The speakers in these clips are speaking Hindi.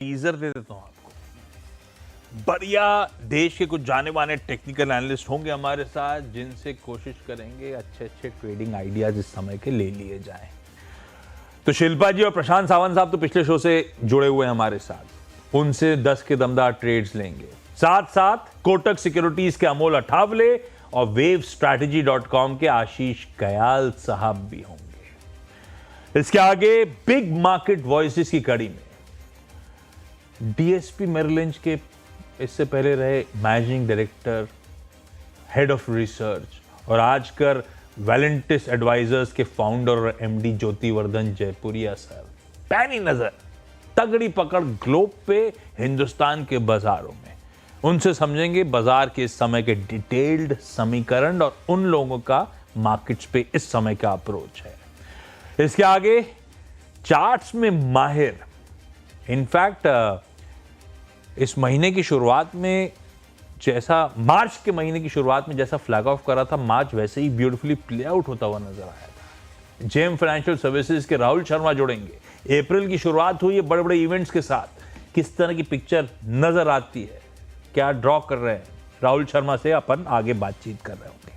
टीजर दे देता हूं आपको। बढ़िया देश के कुछ जाने माने टेक्निकल एनालिस्ट होंगे हमारे साथ, जिनसे कोशिश करेंगे अच्छे अच्छे ट्रेडिंग आइडियाज इस समय के ले लिए जाएं। तो शिल्पा जी और प्रशांत सावंत साहब तो पिछले शो से जुड़े हुए हैं हमारे साथ, उनसे 10 के दमदार ट्रेड्स लेंगे। साथ साथ कोटक सिक्योरिटीज के अमोल अठावले और wavstrategy.com के आशीष कयाल साहब भी होंगे। इसके आगे बिग मार्केट वॉइसेस की कड़ी में डीएसपी मेरिल लिंच के इससे पहले रहे managing director, head of research और आजकल वैलेंटिस एडवाइजर्स के फाउंडर और एमडी ज्योतिवर्धन जयपुरिया सर। पैनी नजर, तगड़ी पकड़ ग्लोब पे, हिंदुस्तान के बाजारों में। उनसे समझेंगे बाजार के इस समय के डिटेल्ड समीकरण और उन लोगों का मार्केट्स पे इस समय का अप्रोच है। इसके आगे चार्ट्स में माहिर, इनफैक्ट इस महीने की शुरुआत में जैसा मार्च के महीने की शुरुआत में जैसा फ्लैग ऑफ करा था, मार्च वैसे ही ब्यूटीफुली प्ले आउट होता हुआ नजर आया था। जेम फाइनेंशियल सर्विसेज के राहुल शर्मा जुड़ेंगे। अप्रैल की शुरुआत हुई है बड़े बड़े इवेंट्स के साथ, किस तरह की पिक्चर नजर आती है, क्या ड्रॉ कर रहे हैं, राहुल शर्मा से अपन आगे बातचीत कर रहे होंगे।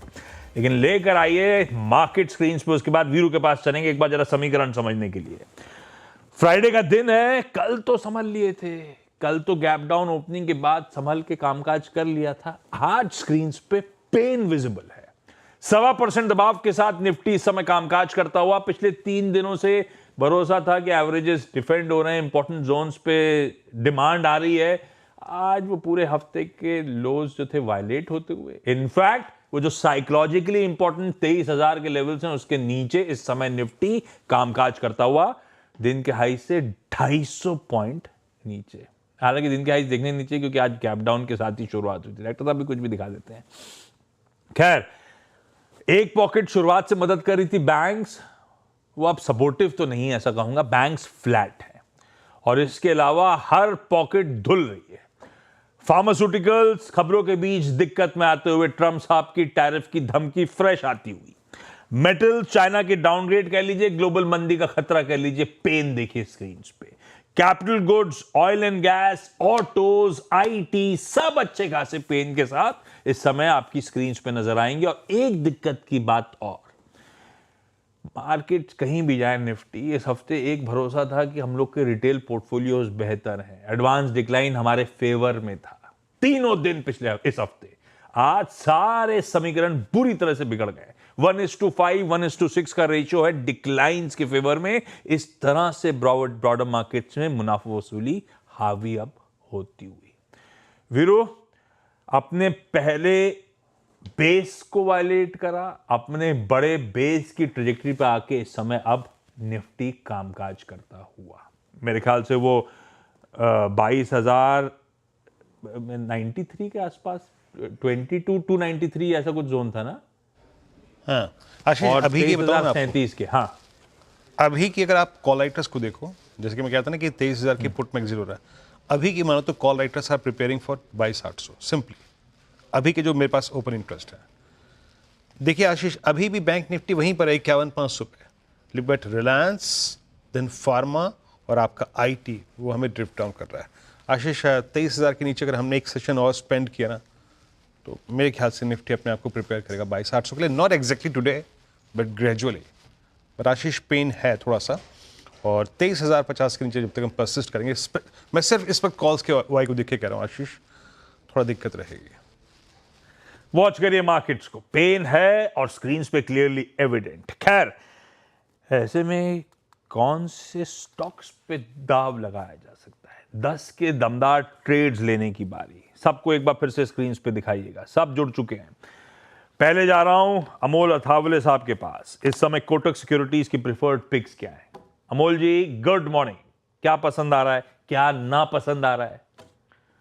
लेकिन लेकर आइए मार्केट स्क्रीन पे, उसके बाद वीरू के पास चलेंगे एक बार जरा समीकरण समझने के लिए। फ्राइडे का दिन है, कल तो समझ लिए थे, कल तो गैप डाउन ओपनिंग के बाद संभल के कामकाज कर लिया था। आज स्क्रीन पे पेन विजिबल है। 1.25% दबाव के साथ निफ्टी इस समय कामकाज करता हुआ। पिछले 3 दिनों से भरोसा था कि एवरेजेस डिफेंड हो रहे हैं, इंपॉर्टेंट जोन्स पे डिमांड आ रही है। आज वो पूरे हफ्ते के लोज जो थे वायलेट होते हुए, इनफैक्ट वो जो साइकोलॉजिकली इंपॉर्टेंट 23,000 के लेवल्स हैं उसके नीचे इस समय निफ्टी कामकाज करता हुआ, दिन के हाई से 250 पॉइंट नीचे। हालांकि दिन के हाई देखने नीचे क्योंकि आज गैप डाउन के साथ ही शुरुआत हुई थी। डायरेक्टर साहब भी कुछ भी दिखा देते हैं। खैर, एक पॉकेट शुरुआत से मदद कर रही थी बैंक्स, वो अब सपोर्टिव तो नहीं ऐसा कहूंगा, बैंक्स फ्लैट है और इसके अलावा हर पॉकेट धुल रही है। फार्मास्यूटिकल्स खबरों के बीच दिक्कत में आते हुए, ट्रंप साहब की टैरिफ की धमकी फ्रेश आती हुई। मेटल, चाइना के डाउनग्रेड कह लीजिए, ग्लोबल मंदी का खतरा कह लीजिए, पेन देखिए स्क्रीन पे। Capital goods, oil and gas, autos, IT सब अच्छे खासे पेन के साथ इस समय आपकी स्क्रीन पे नजर आएंगे। और एक दिक्कत की बात और, मार्केट कहीं भी जाए निफ्टी, इस हफ्ते एक भरोसा था कि हम लोग के रिटेल पोर्टफोलियोज बेहतर हैं, एडवांस डिक्लाइन हमारे फेवर में था तीनों दिन पिछले इस हफ्ते। आज सारे समीकरण बुरी तरह से बिगड़ गए। 1:5, 1:6 का रेशियो है डिक्लाइंस के फेवर में। इस तरह से ब्रॉडर मार्केट्स में मुनाफा वसूली हावी अब होती हुई। वीरो, अपने पहले बेस को वायलेट करा, अपने बड़े बेस की ट्रेजेक्टरी पे आके इस समय अब निफ्टी कामकाज करता हुआ। मेरे ख्याल से वो 22,093 के आसपास, 22,293 ऐसा कुछ जोन था ना। हाँ आशीष, और अभी की बताऊं मैं आपको, 23,037 के। हाँ, अभी की अगर आप कॉल राइटर्स को देखो, जैसे कि मैं कहता ना कि 23,000 की पुट में एग्जिट हो रहा है, अभी की मानो तो call writers are preparing for 22,800 simply. अभी के जो मेरे पास ओपन इंटरेस्ट है, देखिए आशीष, अभी भी बैंक निफ्टी वहीं पर है 51,500 पे, बट रिलायंस, देन फार्मा और आपका आईटी वो हमें ड्रिफ्ट डाउन कर रहा है। आशीष, 23,000 के नीचे अगर हमने एक सेशन और स्पेंड किया ना, तो मेरे ख्याल से निफ्टी अपने आप को प्रिपेयर करेगा 22,800 के लिए। Not exactly today but gradually. But Ashish, pain है थोड़ा सा, और 23,050 के नीचे जब तक हम परसिस्ट करेंगे, मैं सिर्फ इस वक्त कॉल्स के वाई को देख के कह रहा हूँ आशीष, थोड़ा दिक्कत रहेगी। वॉच करिए मार्केट्स को, पेन है और स्क्रीन पे क्लियरली एविडेंट। खैर, ऐसे में कौन से स्टॉक्स पे दाव लगाया जा सकता है? 10 के दमदार ट्रेड्स लेने की बारी। सबको एक बार फिर से स्क्रीन पे दिखाइएगा, सब जुड़ चुके हैं। पहले जा रहा हूं अमोल अठावले साहब के पास। इस समय कोटक सिक्योरिटीज की प्रिफर्ड पिक्स क्या है? अमोल जी, गुड मॉर्निंग। क्या पसंद आ रहा है, क्या ना पसंद आ रहा है?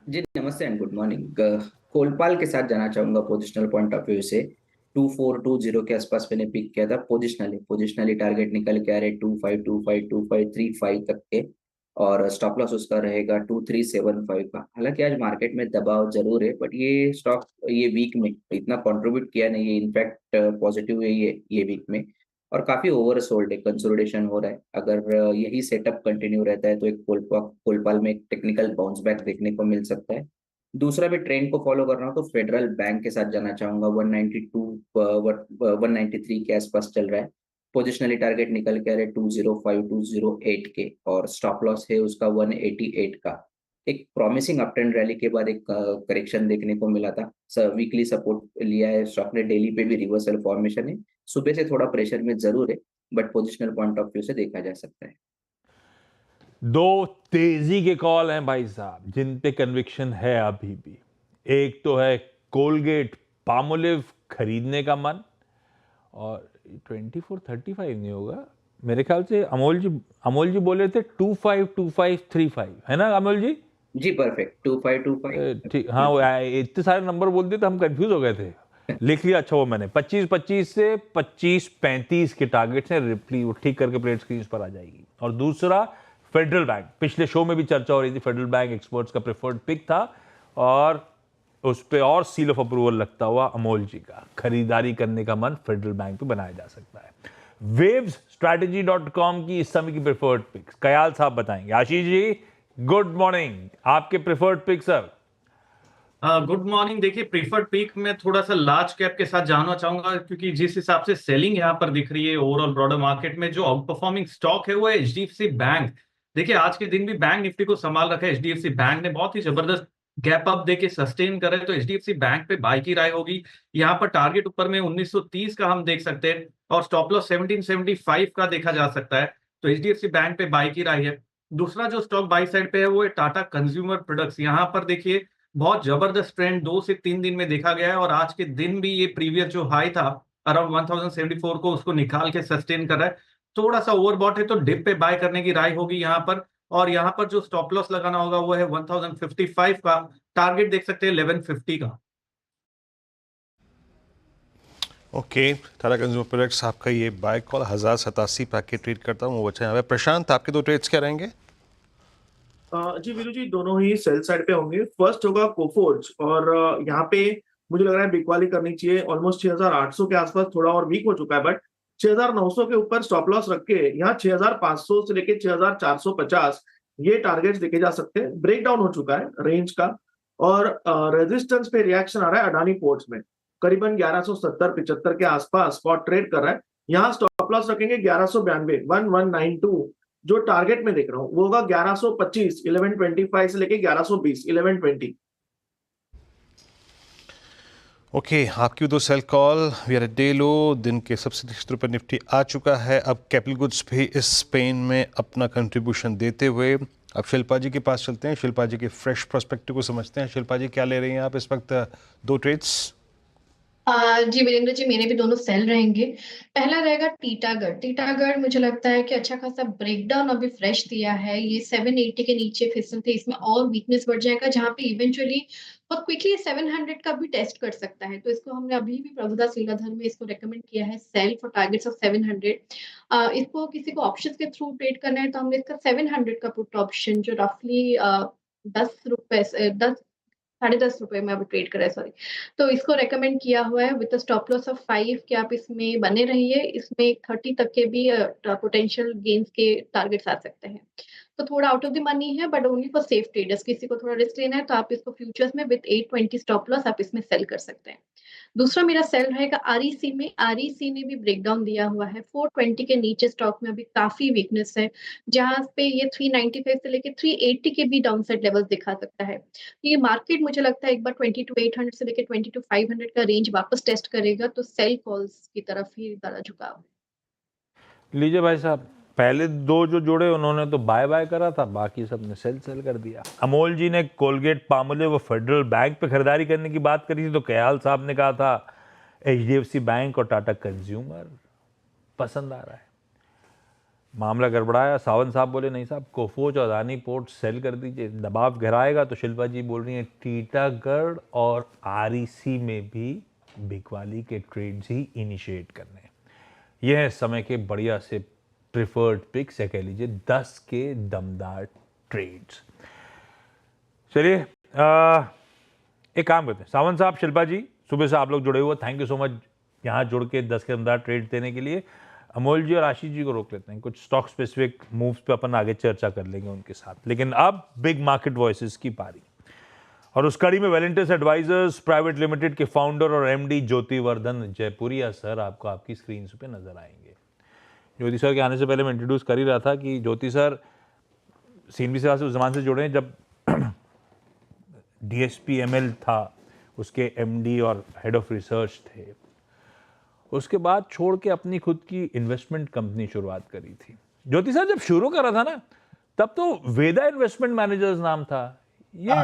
जी नमस्ते एंड गुड मॉर्निंग। कोलपाल के साथ जाना चाहूंगा पोजिशनल पॉइंट ऑफ व्यू से। 2420 के आसपास मैंने पिक किया था। पोजिशनली टारगेट निकल के आ रहे 2525 2535 तक के, और स्टॉप लॉस उसका रहेगा 2375 का। हालांकि आज मार्केट में दबाव जरूर है, बट ये स्टॉक ये वीक में इतना कंट्रीब्यूट किया नहीं है, इनफैक्ट पॉजिटिव है ये वीक में। और काफी ओवर सोल्ड है, कंसोलिडेशन हो रहा है। अगर यही सेटअप कंटिन्यू रहता है तो एक कोलपाल में एक टेक्निकल बाउंस बैक देखने को मिल सकता है। दूसरा भी ट्रेंड को फॉलो कर रहा हूँ तो फेडरल बैंक के साथ जाना चाहूंगा। 193 के आसपास चल रहा है। पोजिशनली टारगेट निकल के आ रहे 205 208 के, और स्टॉप लॉस है उसका 188 का। एक प्रॉमिसिंग अप ट्रेंड रैली के बाद एक करेक्शन देखने को मिला था। वीकली सपोर्ट लिया है स्टॉक ने, डेली पे भी रिवर्सल फॉर्मेशन है। सुबह से थोड़ा प्रेशर में जरूर है, but positional point of view से देखा जा सकता है। दो तेजी के कॉल हैं भाई साहब, जिन पे कन्विक्शन है अभी भी। एक तो है कोलगेट पामोलिव खरीदने का मन, और 2435 नहीं होगा मेरे ख्याल से। अमोल जी बोले थे 252535, है ना अमोल जी? जी परफेक्ट, 2525। ठीक, हाँ इतने सारे नंबर बोल दिए तो हम कंफ्यूज हो गए थे। लिख लिया, अच्छा वो मैंने 2525 से 2535 के टारगेट से रिप्ली ठीक करके प्लेट स्क्रीन पर आ जाएगी। और दूसरा फेडरल बैंक, पिछले शो में भी चर्चा हो रही थी, फेडरल बैंक एक्सपर्ट्स का प्रेफर्ड पिक था, और उस पे और सील ऑफ अप्रूवल लगता हुआ अमोल जी का खरीदारी करने का मन फेडरल बैंक पे बनाया जा सकता है। wavesstrategy.com की इस समय की प्रेफर्ड पिक्स कयाल साहब बताएंगे। आशीष जी गुड मॉर्निंग, आपके preferred pick sir. Good morning. देखिए, प्रीफर्ड पिक में थोड़ा सा लार्ज कैप के साथ जानना चाहूंगा, क्योंकि जिस हिसाब से सेलिंग यहाँ पर दिख रही है ओवरऑल ब्रॉडर मार्केट में, जो आउट परफॉर्मिंग स्टॉक है वो है एचडीएफसी बैंक। देखिए, आज के दिन भी बैंक निफ्टी को संभाल रखा है एचडीएफसी बैंक ने, बहुत ही जबरदस्त गैप अप देके सस्टेन करे, तो एचडीएफसी बैंक पे बाय की राय होगी। यहाँ पर टारगेट ऊपर में 1930 का हम देख सकते हैं, और स्टॉप लॉस 1775 का देखा जा सकता है, तो एचडीएफसी बैंक पे बाय की राय है। दूसरा जो स्टॉक बाई साइड पे है वो है टाटा कंज्यूमर प्रोडक्ट्स। यहाँ पर देखिए बहुत जबरदस्त ट्रेंड 2 से 3 दिन में देखा गया है, और आज के दिन भी ये प्रीवियस जो हाई था अराउंड 1074 को, उसको निकाल के सस्टेन कर रहा है। थोड़ा सा ओवरबॉट है तो डिप पे बाय करने की राय होगी यहाँ पर। और यहाँ पर जो स्टॉप लॉस लगाना होगा वो है 1055 का, टारगेट देख सकते हैं 1150 का। ओके, टाटा कंज्यूमर प्रोडक्ट्स आपका ये बाय कॉल 1087 पे ट्रेड करता हूँ वो अच्छा है। प्रशांत, आपके दो ट्रेड्स क्या रहेंगे? जी वीरू जी, दोनों ही सेल साइड पे होंगे। फर्स्ट होगा कोफोर्ज, और यहाँ पे मुझे लग रहा है बिकवाली करनी चाहिए। ऑलमोस्ट 6800 के आसपास थोड़ा और वीक हो चुका है, बट 6900 के ऊपर स्टॉप लॉस रख के यहाँ 6500 से लेके 6450 ये टारगेट्स देखे जा सकते हैं। ब्रेक डाउन हो चुका है रेंज का, और रेजिस्टेंस पे रिएक्शन आ रहा है अडानी पोर्ट्स में, करीबन 1170-75 के आसपास स्पॉट ट्रेड कर रहा है। यहाँ स्टॉप लॉस रखेंगे 1192, 1192। जो टारगेट में देख रहा हूं वो होगा 1125, 1125 से लेके 1120, 1120। ओके, आपकी दो sell call. We are at day low, दिन के सबसे निचले पर निफ्टी आ चुका है। अब कैपिटल गुड्स भी इस स्पेन में अपना कंट्रीब्यूशन देते हुए अब शिल्पा जी के पास चलते हैं। शिल्पा जी के फ्रेश प्रोस्पेक्टिव को समझते हैं। शिल्पा जी, क्या ले रही हैं आप इस वक्त? दो ट्रेड्स। जी वीरेंद्र जी, मेरे भी दोनों सेल रहेंगे। पहला रहेगा टीटागढ़। टीटागढ़ मुझे लगता है कि अच्छा खासा ब्रेकडाउन अभी फ्रेश दिया है। ये 780 के नीचे फिसल थे, इसमें और वीकनेस बढ़ जाएगा, जहां पे इवेंचुअली बहुत क्विकली 700 का भी टेस्ट कर सकता है। तो इसको हमने अभी भी प्रभुदास लीलाधर में इसको रेकमेंड किया है, सेल फॉर टारगेट्स ऑफ 700। इसको किसी को ऑप्शंस के थ्रू ट्रेड करना है तो हमने इसका 700 का पुट ऑप्शन, जो रफली 10 रुपए में अब ट्रेड करा है, सॉरी, तो इसको रेकमेंड किया हुआ है विद स्टॉप लॉस ऑफ 5 कि आप इसमें बने रहिए। इसमें 30 तक के भी पोटेंशियल गेन्स के टारगेट्स आ सकते हैं। तो थोड़ा आउट ऑफ द मनी है, but only for safe traders. किसी को थोड़ा रिस्क लेना है तो आप इसको फ्यूचर्स में विद 820 स्टॉप लॉस आप इसमें सेल कर सकते हैं। दूसरा मेरा सेल रहेगा आरईसी में। आरईसी ने भी ब्रेकडाउन दिया हुआ है। 420 के नीचे स्टॉक में अभी काफी वीकनेस है, जहां पे ये 395 से लेके 380 के भी डाउनसाइड लेवल्स दिखा सकता है। ये मार्केट मुझे लगता है एक बार 22,800 से लेके 22,500 का रेंज वापस टेस्ट करेगा, तो सेल कॉल्स की तरफ ही ज्यादा झुकाव है। लीजिए भाई साहब, पहले दो जो जोड़े उन्होंने तो बाय बाय करा था, बाकी सब ने सेल कर दिया। अमोल जी ने कोलगेट पामोलिव व फेडरल बैंक पे खरीदारी करने की बात करी थी, तो कयाल साहब ने कहा था एचडीएफसी बैंक और टाटा कंज्यूमर पसंद आ रहा है। मामला गड़बड़ाया, सावंत साहब बोले नहीं साहब, कोफोर्ज और अदानी पोर्ट सेल कर दीजिए, दबाव गहराएगा। तो शिल्पा जी बोल रही हैं टीटागढ़ और आरईसी में भी बिकवाली के ट्रेड्स ही इनिशिएट करने। यह है समय के बढ़िया से प्रिफर्ड पिक्स, या कह लीजिए 10 के दमदार ट्रेड्स। चलिए एक काम करते हैं, सावंत साहब, शिल्पा जी, सुबह से आप लोग जुड़े हुए, थैंक यू सो मच यहाँ जुड़ के 10 के दमदार ट्रेड देने के लिए। अमोल जी और आशीष जी को रोक लेते हैं, कुछ स्टॉक स्पेसिफिक मूव्स पे अपन आगे चर्चा कर लेंगे उनके साथ। लेकिन अब बिग मार्केट वॉइसेस की पारी, और उस कड़ी में वेलेंटिस एडवाइजर्स प्राइवेट लिमिटेड के फाउंडर और एमडी ज्योतिवर्धन जयपुरिया सर आपको आपकी स्क्रीन पे नजर आएंगे। ज्योति सर के आने से पहले मैं इंट्रोड्यूस कर ही रहा था कि ज्योति सर सीएनबी से उस जमाने से जुड़े हैं जब DSP-ML था, उसके MD और हेड ऑफ रिसर्च थे। उसके बाद छोड़ के अपनी खुद की इन्वेस्टमेंट कंपनी शुरुआत करी थी। ज्योति सर जब शुरू करा था ना, तब तो वेदा इन्वेस्टमेंट मैनेजर्स नाम था, ये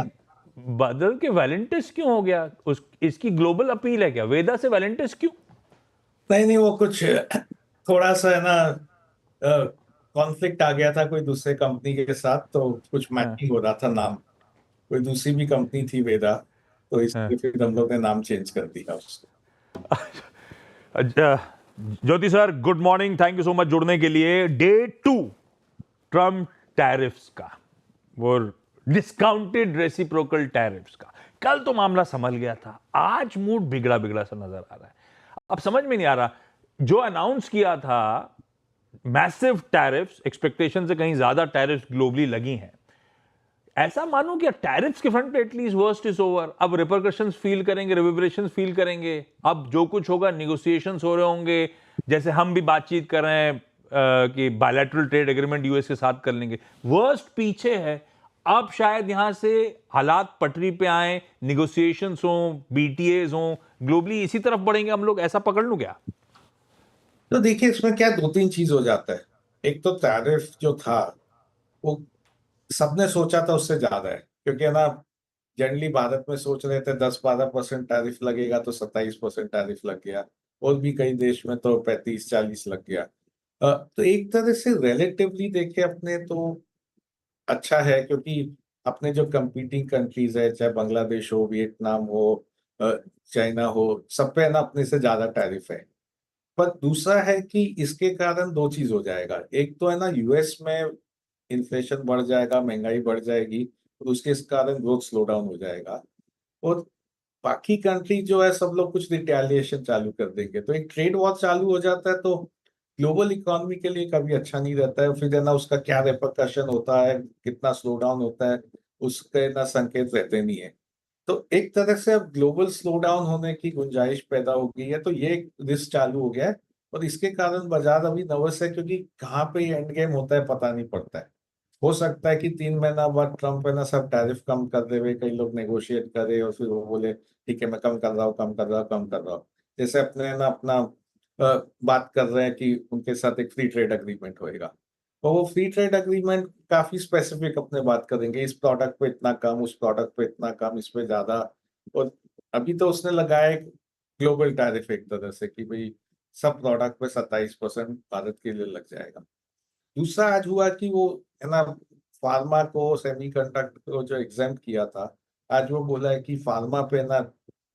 बदल के वेलेंटिस क्यों हो गया? इसकी ग्लोबल अपील है क्या? वेदा से वेलेंटिस क्यों? नहीं, वो कुछ थोड़ा सा है ना, कॉन्फ्लिक्ट आ गया था कोई दूसरे कंपनी के साथ, तो कुछ मैचिंग हो रहा था नाम। कोई दूसरी भी कंपनी थी वेदा, तो इसलिए फिर हम लोग ने नाम चेंज कर दिया उसको। Jyoti sir good morning, thank you so much जुड़ने के लिए। डे 2 ट्रम्प टैरिफ्स का, वो डिस्काउंटेड रेसिप्रोकल टैरिफ्स का, कल तो मामला संभल गया था, आज मूड बिगड़ा बिगड़ा सा नजर आ रहा है। अब समझ में नहीं आ रहा, जो अनाउंस किया था मैसिव टैरिफ्स, एक्सपेक्टेशन से कहीं ज्यादा टैरिफ्स ग्लोबली लगी हैं, ऐसा मानो कि टैरिफ्स के फ्रंट पे एटलीस्ट वर्स्ट इज ओवर। अब रिपरकशंस फील करेंगे, रिवर्बरेशंस फील करेंगे, अब जो कुछ होगा निगोशिएशंस हो रहे होंगे, जैसे हम भी बातचीत कर रहे हैं कि बायलैटरल ट्रेड एग्रीमेंट यूएस के साथ कर लेंगे। वर्स्ट पीछे है, अब शायद यहां से हालात पटरी पे आए, निगोशिएशंस हो, BTAs हो, ग्लोबली इसी तरफ बढ़ेंगे हम लोग, ऐसा पकड़ लूं क्या? तो देखिए, इसमें क्या 2-3 चीज हो जाता है। एक तो टैरिफ जो था वो सबने सोचा था उससे ज्यादा है, क्योंकि है ना, जनरली भारत में सोच रहे थे 10-12% टैरिफ लगेगा, तो 27% टैरिफ लग गया, और भी कई देश में तो 35-40 लग गया। तो एक तरह से रिलेटिवली देखे अपने तो अच्छा है, क्योंकि अपने जो कंपीटिंग कंट्रीज है, चाहे बांग्लादेश हो, वियतनाम हो, चाइना हो, सब पे है ना अपने से ज्यादा टैरिफ है। पर दूसरा है कि इसके कारण 2 चीज हो जाएगा। एक तो है ना, यूएस में इन्फ्लेशन बढ़ जाएगा, महंगाई बढ़ जाएगी, और उसके इस कारण ग्रोथ स्लो डाउन हो जाएगा, और बाकी कंट्री जो है सब लोग कुछ रिटेलिएशन चालू कर देंगे, तो एक ट्रेड वॉर चालू हो जाता है, तो ग्लोबल इकोनॉमी के लिए कभी अच्छा नहीं रहता है। फिर है ना, उसका क्या रेपरकशन होता है, कितना स्लो डाउन होता है, उसके ना संकेत रहते नहीं है। तो एक तरह से अब ग्लोबल स्लो डाउन होने की गुंजाइश पैदा हो गई है, तो ये एक रिस्क चालू हो गया है, और इसके कारण बाजार अभी नर्वस है, क्योंकि कहाँ पे एंड गेम होता है पता नहीं पड़ता है। हो सकता है कि 3 महीना बाद ट्रम्प है ना सब टैरिफ कम कर दे, वे कई लोग नेगोशिएट करे, और फिर वो बोले ठीक है मैं कम कर रहा हूँ, कम कर रहा हूँ, कम कर रहा हूँ। जैसे अपने ना अपना बात कर रहे हैं कि उनके साथ एक फ्री ट्रेड अग्रीमेंट होएगा, तो वो फ्री ट्रेड अग्रीमेंट काफी स्पेसिफिक अपने बात करेंगे, इस प्रोडक्ट पे इतना कम, उस प्रोडक्ट पे इतना कम, इस पे ज्यादा। और अभी तो उसने लगाया एक ग्लोबल टैरिफ एक तरह से कि भाई सब प्रोडक्ट पे 27% भारत के लिए लग जाएगा। दूसरा आज हुआ कि वो है ना, फार्मा को, सेमीकंडक्टर को जो एग्जाम्प्ट किया था, आज वो बोला है कि फार्मा पे ना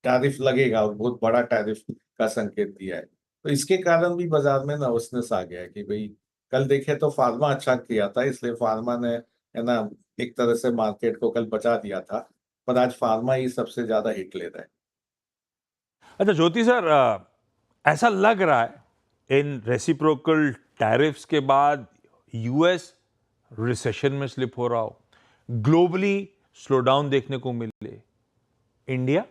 टैरिफ लगेगा, और बहुत बड़ा टैरिफ का संकेत दिया है। तो इसके कारण भी बाजार में नर्वसनेस आ गया है कि भाई कल देखे तो फार्मा अच्छा किया था, इसलिए फार्मा ने है ना एक तरह से मार्केट को कल बचा दिया था, पर आज फार्मा ही सबसे ज्यादा हिट ले रहा है। अच्छा ज्योति सर, ऐसा लग रहा है इन रेसिप्रोकल टैरिफ्स के बाद यूएस रिसेशन में स्लिप हो रहा हो, ग्लोबली स्लो डाउन देखने को मिले, इंडिया?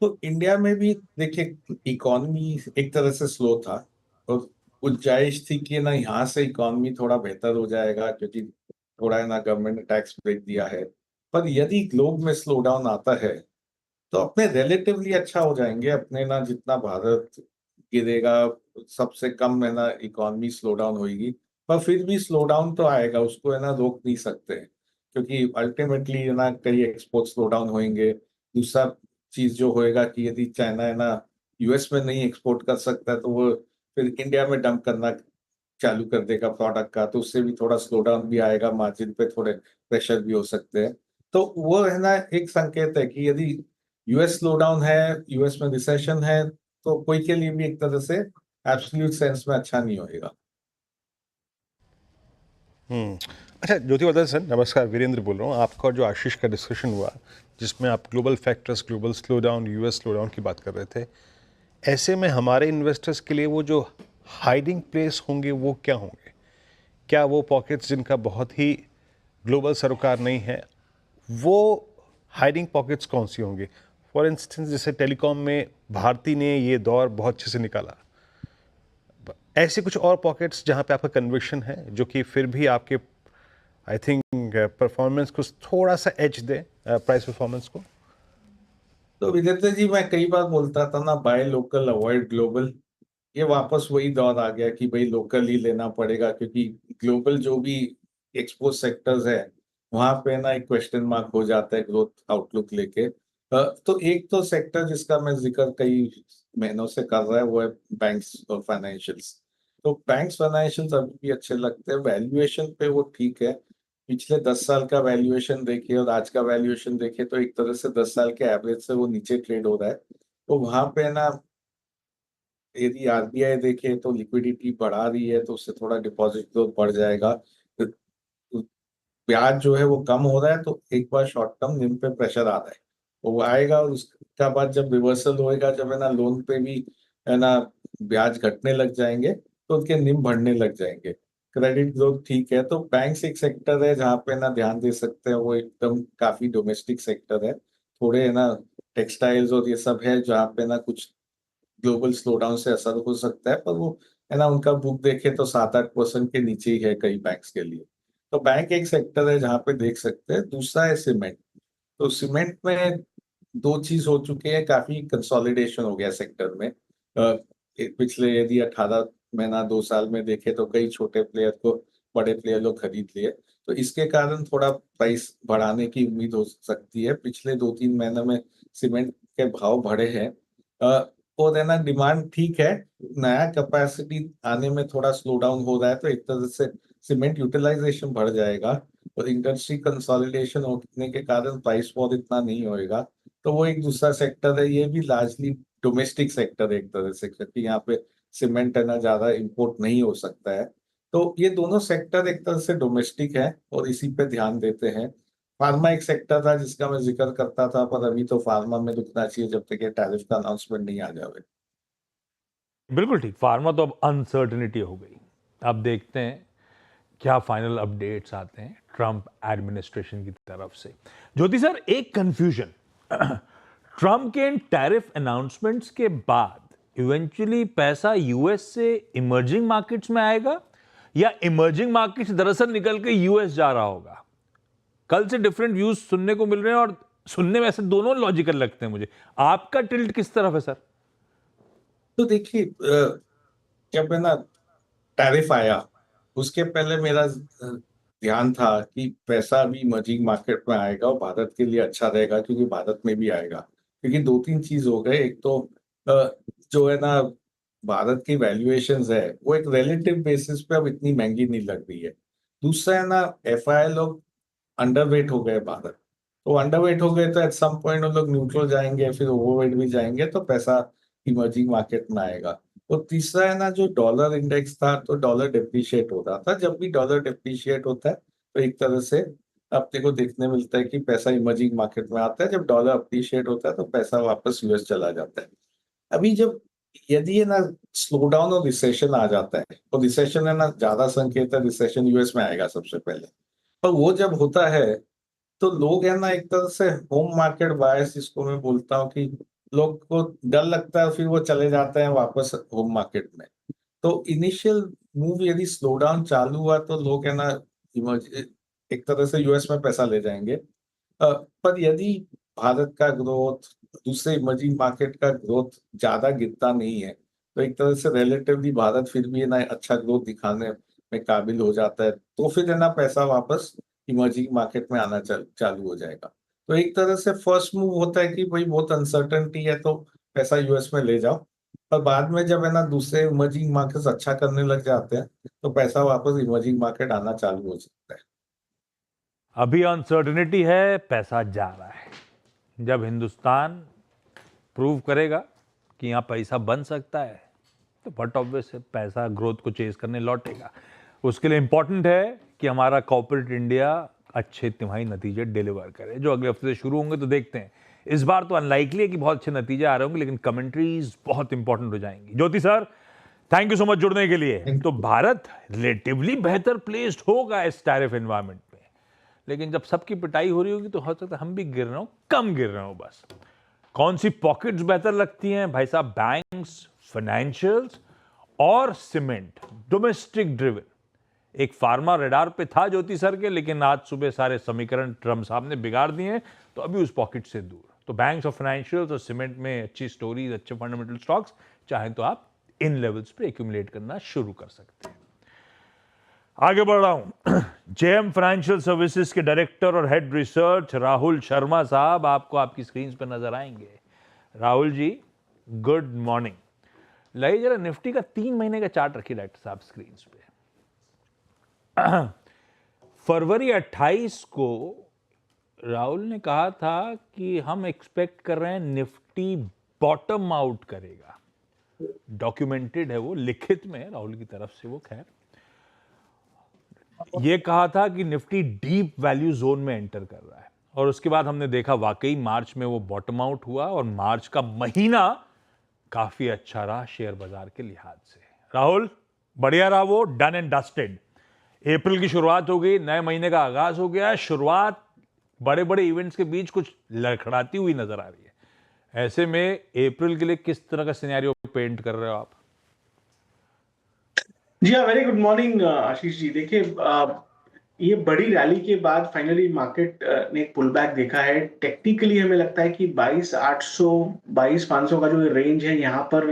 तो इंडिया में भी देखिए इकोनॉमी एक तरह से स्लो था, और गुंजाइश थी कि ना यहाँ से इकोनॉमी थोड़ा बेहतर हो जाएगा, क्योंकि थोड़ा है ना गवर्नमेंट ने टैक्स ब्रेक दिया है। पर यदि ग्लोब में स्लो डाउन आता है तो अपने रिलेटिवली अच्छा हो जाएंगे, अपने ना जितना भारत गिरेगा सबसे कम है ना इकोनॉमी स्लो डाउन होगी, पर फिर भी स्लो डाउन तो आएगा, उसको है ना रोक नहीं सकते, क्योंकि अल्टीमेटली है ना कई एक्सपोर्ट स्लो डाउन होंगे। दूसरा चीज जो होएगा कि यदि चाइना है ना यूएस में नहीं एक्सपोर्ट कर सकता है, तो वो फिर इंडिया में डंप करना चालू कर देगा प्रोडक्ट का, तो उससे भी थोड़ा स्लो डाउन भी आएगा, मार्जिन पे थोड़े प्रेशर भी हो सकते हैं। तो वो है ना एक संकेत है कि यदि यूएस स्लो डाउन है, यूएस में रिसेशन है, तो कोई के लिए भी एक तरह से एब्सोल्यूट सेंस में अच्छा नहीं होएगा। अच्छा ज्योतिवर्धन सर नमस्कार, वीरेंद्र बोल रहा हूँ। आपका और जो आशीष का डिस्कशन हुआ, जिसमें आप global factors, global slow down, US slow down की बात कर रहे थे, ऐसे में हमारे इन्वेस्टर्स के लिए वो जो हाइडिंग प्लेस होंगे वो क्या होंगे? क्या वो पॉकेट्स जिनका बहुत ही ग्लोबल सरोकार नहीं है, वो हाइडिंग पॉकेट्स कौन सी होंगी? फॉर इंस्टेंस जैसे टेलीकॉम में भारती ने ये दौर बहुत अच्छे से निकाला, ऐसे कुछ और पॉकेट्स जहाँ पे आपका कन्विक्शन है जो कि फिर भी आपके आई थिंक परफॉर्मेंस को थोड़ा सा एज दे, प्राइस परफॉर्मेंस को? तो विजेंद्र जी, मैं कई बार बोलता था ना, बाय लोकल अवॉइड ग्लोबल। ये वापस वही दौर आ गया कि भाई लोकल ही लेना पड़ेगा, क्योंकि ग्लोबल जो भी एक्सपोर्ट सेक्टर्स है वहां पे ना एक क्वेश्चन मार्क हो जाता है ग्रोथ आउटलुक लेके। तो एक तो सेक्टर जिसका मैं जिक्र कई महीनों से कर रहा है वो है बैंक्स और फाइनेंशियल्स। तो बैंक्स फाइनेंशियल्स अभी भी अच्छे लगते हैं, वैल्यूएशन पे वो ठीक है। पिछले 10 साल का वैल्यूएशन देखिए और आज का वैल्यूएशन देखिए तो एक तरह से 10 साल के एवरेज से वो नीचे ट्रेड हो रहा है। तो वहां पे ना यदि आरबीआई देखे तो लिक्विडिटी बढ़ा रही है तो उससे थोड़ा डिपॉजिट ग्रोथ बढ़ जाएगा। तो ब्याज जो है वो कम हो रहा है तो एक बार शॉर्ट टर्म निम पे प्रेशर आ रहा है, तो वो आएगा। और उसका बाद जब रिवर्सल होएगा, जब है ना लोन पे भी है ना ब्याज घटने लग जाएंगे तो उनके निम बढ़ने लग जाएंगे। क्रेडिट ग्रोथ ठीक है। तो बैंक्स एक सेक्टर है जहाँ पे ना ध्यान दे सकते हैं, वो एकदम काफी डोमेस्टिक सेक्टर है। थोड़े है ना टेक्सटाइल्स और ये सब है जहाँ पे ना कुछ ग्लोबल स्लोडाउन से असर हो सकता है, पर वो है ना उनका बुक देखे तो 7-8% के नीचे ही है कई बैंक्स के लिए। तो बैंक एक सेक्टर है जहाँ पे देख सकते हैं। दूसरा है सीमेंट। तो सीमेंट में दो चीज हो चुके हैं, काफी कंसोलिडेशन हो गया सेक्टर में। पिछले यदि 18 महीना 2 साल में देखे तो कई छोटे प्लेयर को बड़े प्लेयर लोग खरीद लिए, तो इसके कारण थोड़ा प्राइस बढ़ाने की उम्मीद हो सकती है। पिछले 2-3 महीने में सीमेंट के भाव बढ़े हैं। और है ना डिमांड ठीक है, नया कैपेसिटी आने में थोड़ा स्लो डाउन हो रहा है, तो एक तरह से सीमेंट यूटिलाइजेशन बढ़ जाएगा और इंडस्ट्री कंसोलिडेशन होने के कारण प्राइस वॉर इतना नहीं होएगा। तो वो एक दूसरा सेक्टर है। ये भी लार्जली डोमेस्टिक सेक्टर है एक तरह से, क्योंकि यहाँ पे सीमेंट है ना ज्यादा इम्पोर्ट नहीं हो सकता है। तो ये दोनों सेक्टर एक तरह से डोमेस्टिक है और इसी पे ध्यान देते हैं। फार्मा एक सेक्टर था जिसका मैं जिक्र करता था, पर अभी तो फार्मा में रुकना चाहिए जब तक ये टैरिफ का अनाउंसमेंट नहीं आ जावे। बिल्कुल ठीक। फार्मा तो अब अनसर्टेनिटी हो गई। अब देखते हैं क्या फाइनल अपडेट्स आते हैं ट्रंप एडमिनिस्ट्रेशन की तरफ से। ज्योति सर, एक कंफ्यूजन, ट्रंप के इन टैरिफ अनाउंसमेंट्स के बाद इवेंचुअली पैसा यूएस से इमर्जिंग मार्केट्स में आएगा या इमर्जिंग मार्केट्स दरअसल निकल के यूएस जा रहा होगा? कल से डिफरेंट व्यूज सुनने को मिल रहे हैं और सुनने में ऐसे दोनों लॉजिकल लगते हैं मुझे। आपका टिल्ट किस तरफ है सर? तो देखिए, जब है ना टैरिफ आया उसके पहले मेरा ध्यान था कि पैसा अभी इमर्जिंग मार्केट में आएगा और भारत के लिए अच्छा रहेगा, क्योंकि भारत में भी आएगा। क्योंकि 2-3 चीज हो गए। एक तो जो है ना भारत की वैल्यूएशंस है वो एक रिलेटिव बेसिस पे अब इतनी महंगी नहीं लग रही है। दूसरा है ना एफआई लोग अंडरवेट हो गए भारत। तो अंडरवेट हो गए तो एट सम पॉइंट उन लोग न्यूट्रल जाएंगे, फिर ओवरवेट भी जाएंगे, तो पैसा इमर्जिंग मार्केट में आएगा। और तीसरा है ना जो डॉलर इंडेक्स था, तो डॉलर डिप्रिशिएट हो रहा था। जब भी डॉलर डिप्रिशिएट होता है तो एक तरह से अपने को देखने मिलता है कि पैसा इमर्जिंग मार्केट में आता है। जब डॉलर अप्रिशिएट होता है तो पैसा वापस यूएस चला जाता है। अभी जब यदि ये ना स्लो डाउन और रिसेशन आ जाता है, तो रिसेशन है ना ज्यादा संकेत है रिसेशन यूएस में आएगा सबसे पहले। पर वो जब होता है तो लोग है ना एक तरह से होम मार्केट बायस जिसको मैं बोलता हूँ कि लोग को डर लगता है, फिर वो चले जाते हैं वापस होम मार्केट में। तो इनिशियल मूव यदि स्लो डाउन चालू हुआ तो लोग है ना एक तरह से यूएस में पैसा ले जाएंगे। पर यदि भारत का ग्रोथ दूसरे इमर्जिंग मार्केट का ग्रोथ ज्यादा गिरता नहीं है तो एक तरह से रिलेटिवली भारत फिर भी है ना अच्छा ग्रोथ दिखाने में काबिल हो जाता है, तो फिर है ना पैसा वापस इमर्जिंग मार्केट में आना चालू हो जाएगा। तो एक तरह से फर्स्ट मूव होता है कि भाई बहुत अनसर्टेनिटी है तो पैसा यूएस में ले जाओ, पर बाद में जब है ना दूसरे इमर्जिंग मार्केट्स अच्छा करने लग जाते हैं तो पैसा वापस इमर्जिंग मार्केट आना चालू हो सकता है। अभी अनसर्टेनिटी है, पैसा जा रहा है। जब हिंदुस्तान प्रूव करेगा कि यहाँ पैसा बन सकता है तो बट ऑब्वियस है पैसा ग्रोथ को चेज करने लौटेगा। उसके लिए इंपॉर्टेंट है कि हमारा कॉर्पोरेट इंडिया अच्छे तिमाही नतीजे डिलीवर करे, जो अगले हफ्ते से शुरू होंगे। तो देखते हैं इस बार तो अनलाइकली है कि बहुत अच्छे नतीजे आ रहे होंगे, लेकिन कमेंट्रीज बहुत इंपॉर्टेंट हो जाएंगी। Jyoti sir, thank you so much जुड़ने के लिए। तो भारत रिलेटिवली बेहतर प्लेस्ड होगा इस टैरिफ एनवायरमेंट में, लेकिन जब सबकी पिटाई हो रही होगी तो हो सकता है हम भी गिर रहे हो, कम गिर रहे हो बस। कौन सी पॉकेट्स बेहतर लगती हैं भाई साहब? बैंक्स, फाइनेंशियल्स और सीमेंट, डोमेस्टिक ड्रिवन। एक फार्मा रडार पे था ज्योति सर के, लेकिन आज सुबह सारे समीकरण ट्रम्प साहब ने बिगाड़ दिए हैं, तो अभी उस पॉकेट से दूर। तो बैंक्स और फाइनेंशियल्स और सीमेंट में अच्छी स्टोरीज, अच्छे फंडामेंटल स्टॉक्स चाहें तो आप इन लेवल्स पे एक्यूमुलेट करना शुरू कर सकते हैं। आगे बढ़ रहा हूं। जेएम फाइनेंशियल सर्विसेज के डायरेक्टर और हेड रिसर्च राहुल शर्मा साहब आपको आपकी स्क्रीन पर नजर आएंगे। Rahul ji, good morning. लाइए जरा निफ्टी का 3 महीने का चार्ट रखिए डायरेक्टर साहब स्क्रीन पे। फरवरी 28 को राहुल ने कहा था कि हम एक्सपेक्ट कर रहे हैं निफ्टी बॉटम आउट करेगा। डॉक्यूमेंटेड है वो, लिखित में राहुल की तरफ से वो। खैर, ये कहा था कि निफ्टी डीप वैल्यू जोन में एंटर कर रहा है, और उसके बाद हमने देखा वाकई मार्च में वो बॉटम आउट हुआ, और मार्च का महीना काफी अच्छा रहा शेयर बाजार के लिहाज से। राहुल, बढ़िया रहा वो, डन एंड डस्टेड। अप्रैल की शुरुआत हो गई, नए महीने का आगाज हो गया। शुरुआत बड़े बड़े इवेंट्स के बीच कुछ लड़खड़ाती हुई नजर आ रही है। ऐसे में अप्रैल के लिए किस तरह का सिनेरियो पेंट कर रहे हो आप? जी हाँ, very good morning Ashish ji. देखिए, ये बड़ी रैली के बाद फाइनली मार्केट ने एक पुल बैक देखा है। टेक्निकली हमें लगता है कि 22,800 22,500 का जो रेंज है, यहाँ पर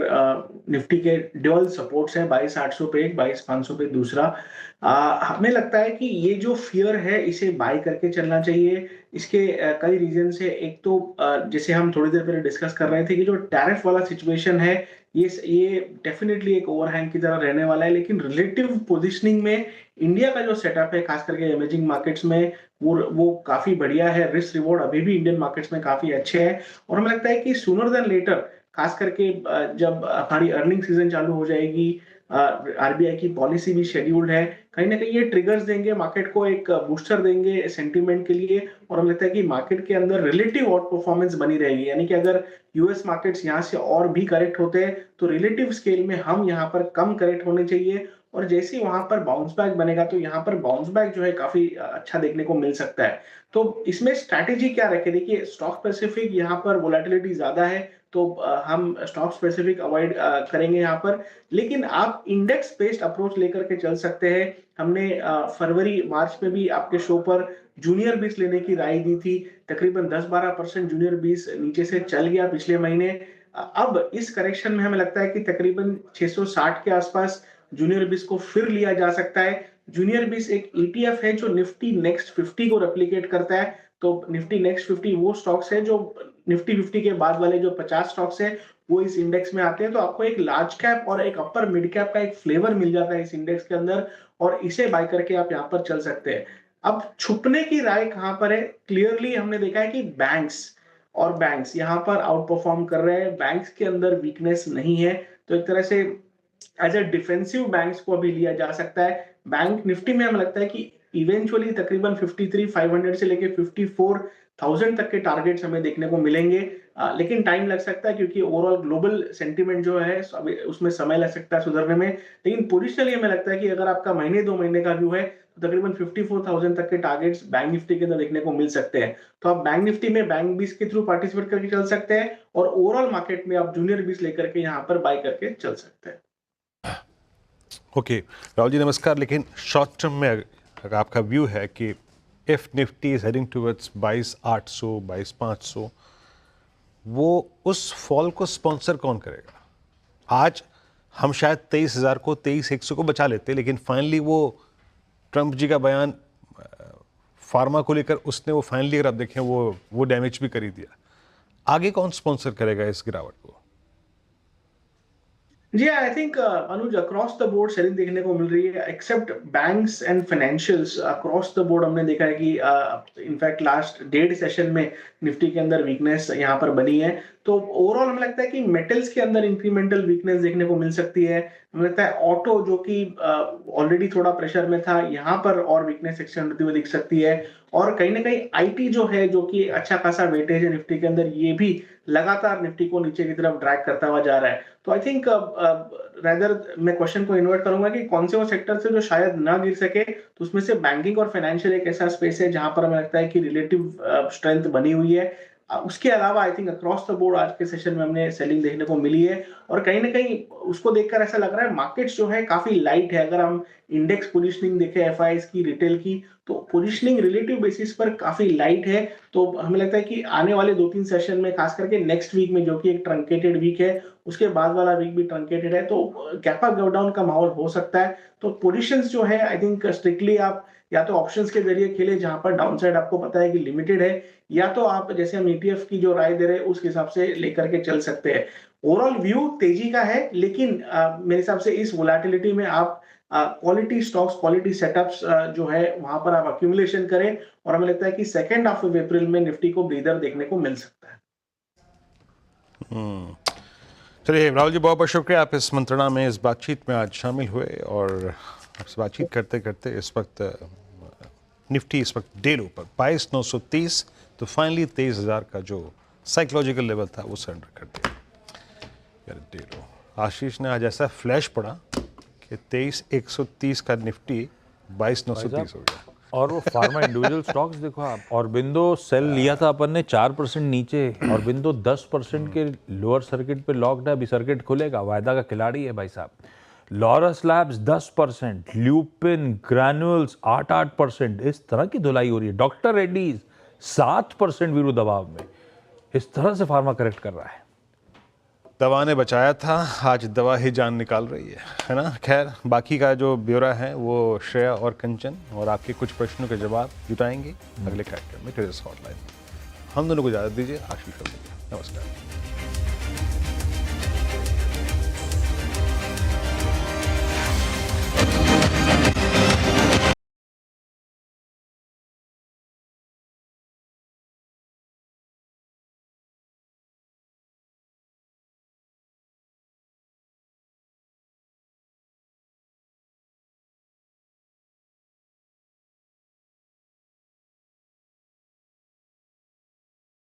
निफ्टी के डबल सपोर्ट्स है, 22,800 पे एक, 22,500 पे दूसरा। हमें लगता है कि ये जो फियर है इसे बाय करके चलना चाहिए। इसके कई रीजन है। एक तो जैसे हम थोड़ी देर पहले डिस्कस कर रहे थे कि जो टैरिफ वाला सिचुएशन है, ये डेफिनेटली एक ओवरहैंग की तरह रहने वाला है, लेकिन रिलेटिव पोजीशनिंग में इंडिया का जो सेटअप है, खास करके इमर्जिंग मार्केट्स में, वो काफी बढ़िया है। रिस्क रिवॉर्ड अभी भी इंडियन मार्केट्स में काफी अच्छे हैं, और हमें लगता है कि सूनर देन लेटर, खास करके जब हमारी अर्निंग सीजन चालू हो जाएगी, आरबीआई की पॉलिसी भी शेड्यूल्ड है, कहीं ना कहीं ये ट्रिगर्स देंगे मार्केट को, एक बूस्टर देंगे सेंटीमेंट के लिए। और हमें लगता है कि मार्केट के अंदर रिलेटिव आउट परफॉर्मेंस बनी रहेगी, यानी कि अगर यूएस मार्केट्स यहाँ से और भी करेक्ट होते हैं तो रिलेटिव स्केल में हम यहाँ पर कम करेक्ट होने चाहिए, और जैसे ही वहां पर बाउंस बैक बनेगा तो यहाँ पर बाउंस बैक जो है काफी अच्छा देखने को मिल सकता है। तो इसमें स्ट्रैटेजी क्या रखे? देखिए, स्टॉक स्पेसिफिक यहाँ पर वोलेटिलिटी ज्यादा है, तो हम स्टॉक स्पेसिफिक अवॉइड करेंगे यहाँ पर, लेकिन आप इंडेक्स बेस्ड अप्रोच लेकर के चल सकते हैं। हमने फरवरी मार्च में भी आपके शो पर जूनियर बीस लेने की राय दी थी। तकरीबन 10-12% जूनियर बीस नीचे से चल गया पिछले महीने। अब इस करेक्शन में हमें लगता है कि तकरीबन 660 के आसपास जूनियर बीस को फिर लिया जा सकता है। जूनियर बीस एक ETF है जो निफ्टी नेक्स्ट 50 को रेप्लिकेट करता है। तो निफ्टी नेक्स्ट 50 वो स्टॉक्स है जो निफ्टी 50 के बाद वाले जो 50 स्टॉक्स है वो इस इंडेक्स में आते हैं। तो आपको एक लार्ज कैप और एक अपर मिड कैप का एक फ्लेवर मिल जाता है इस इंडेक्स के अंदर, और इसे बाय करके आप यहाँ पर चल सकते हैं। अब छुपने की राय कहां पर है? क्लियरली हमने देखा है कि बैंक्स यहाँ पर आउट परफॉर्म कर रहे हैं। बैंक्स के अंदर वीकनेस नहीं है, तो एक तरह से एज ए डिफेंसिव बैंक्स को अभी लिया जा सकता है। बैंक निफ्टी में हमें लगता है कि इवेंचुअली तकरीबन 53,500 से लेके 54,000 तक के टारगेट्स हमें देखने को मिलेंगे, लेकिन टाइम लग सकता है क्योंकि ओवरऑल ग्लोबल सेंटीमेंट जो है उसमें समय लग सकता है सुधरने में। लेकिन पोजिशनली हमें लगता है कि अगर आपका महीने 2 महीने का व्यू है तो तकरीबन 54,000 तक के टारगेट्स बैंक निफ्टी के अंदर देखने को मिल सकते हैं। तो आप बैंक निफ्टी में बैंक बीस के थ्रू पार्टिसिपेट करके चल सकते हैं, और ओवरऑल मार्केट में आप जूनियर बीस लेकर के यहाँ पर बाय करके चल सकते हैं। ओके राहुल जी, नमस्कार। लेकिन शॉर्ट टर्म में अगर आपका व्यू है कि if Nifty is heading towards 22,800 22,500, वो उस फॉल को स्पॉन्सर कौन करेगा? आज हम शायद 23,000 को 23,100 को बचा लेते, लेकिन फाइनली वो ट्रंप जी का बयान फार्मा को लेकर, उसने वो फाइनली अगर आप देखें वो डैमेज भी कर ही दिया। आगे कौन स्पॉन्सर करेगा इस गिरावट को? जी, I think Anuj across the board selling देखने को मिल रही है, except banks and financials across the board हमने देखा है कि इनफैक्ट लास्ट 1.5 सेशन में निफ्टी के अंदर वीकनेस यहाँ पर बनी है। तो ओवरऑल हमें लगता है कि मेटल्स के अंदर इंक्रीमेंटल वीकनेस देखने को मिल सकती है। हमें लगता है ऑटो जो कि ऑलरेडी थोड़ा प्रेशर में था, यहाँ पर और वीकनेस एक्सटेंड होती हुई दिख सकती है। और कहीं ना कहीं आईटी जो है, जो कि अच्छा खासा वेटेज है निफ्टी के अंदर, ये भी लगातार निफ्टी को नीचे की तरफ ड्रैग करता हुआ जा रहा है। तो आई थिंक रेदर मैं क्वेश्चन को इन्वर्ट करूंगा कि कौन से वो सेक्टर से जो शायद ना गिर सके, तो उसमें से बैंकिंग और फाइनेंशियल एक ऐसा स्पेस है जहां पर हमें लगता है कि रिलेटिव स्ट्रेंथ बनी हुई है। उसके अलावा I think across the board आज के सेशन में हमने सेलिंग देखने को मिली है, और कहीं ना कहीं उसको देखकर ऐसा लग रहा है मार्केट्स जो है काफी लाइट है। अगर हम इंडेक्स पोजीशनिंग देखें एफआईएस की, रिटेल की, तो पोजीशनिंग रिलेटिव बेसिस पर काफी लाइट है। तो हमें लगता है कि आने वाले 2-3 सेशन में, खास करके नेक्स्ट वीक में जो कि एक ट्रंकेटेड वीक है, उसके बाद वाला वीक भी ट्रंकेटेड है, तो गैप अप गो डाउन का माहौल हो सकता है। तो पोजीशंस जो है आई थिंक स्ट्रिक्टली आप या तो ऑप्शंस के जरिए खेले जहां पर डाउनसाइड आपको पता है कि लिमिटेड है, या तो आप जैसे हम ईटीएफ की जो राय दे रहे हैं उस हिसाब से लेकर के चल सकते हैं। ओवरऑल व्यू तेजी का है, लेकिन मेरे हिसाब से इस वोलेटिलिटी में आप क्वालिटी स्टॉक्स, क्वालिटी सेटअप्स जो है वहां पर आप अक्यूमुलेशन करें, और हमें लगता है कि सेकेंड हाफ ऑफ अप्रैल में निफ्टी को ब्रीदर देखने को मिल सकता है। चलिए राहुल जी, बहुत बहुत शुक्रिया, आप इस मंत्रणा में, इस बातचीत में आज शामिल हुए, और आपसे बातचीत करते करते इस वक्त निफ्टी इस वक्त डे लो पर 22,930, तो फाइनली 23,000 का जो साइकोलॉजिकल लेवल था वो सरेंडर कर दिया यार डे लो। आशीष ने आज ऐसा फ्लैश पड़ा कि 23,130 का निफ्टी 22,930 हो गया। और वो फार्मा इंडिविजुअल स्टॉक्स देखो आप, ऑरबिंदो सेल लिया था अपन ने 4% नीचे, ऑरबिंदो 10% के लोअर सर्किट पे लॉक्ड है, अभी सर्किट खुलेगा, वायदा का खिलाड़ी है भाई साहब। लॉरस लैब्स 10%, ल्यूपिन ग्रैन्युअल्स 8%, इस तरह की धुलाई हो रही है। डॉक्टर रेड्डीज 7% विरुद्ध दबाव में, इस तरह से फार्मा करेक्ट कर रहा है। दवा ने बचाया था, आज दवा ही जान निकाल रही है ना। खैर, बाकी का जो ब्यौरा है वो श्रेया और कंचन और आपके कुछ प्रश्नों के जवाब जुटाएंगे अगले कार्यक्रम में ट्रेडर्स हॉटलाइन। हम दोनों को इजाजत दीजिए, आशीष, नमस्कार।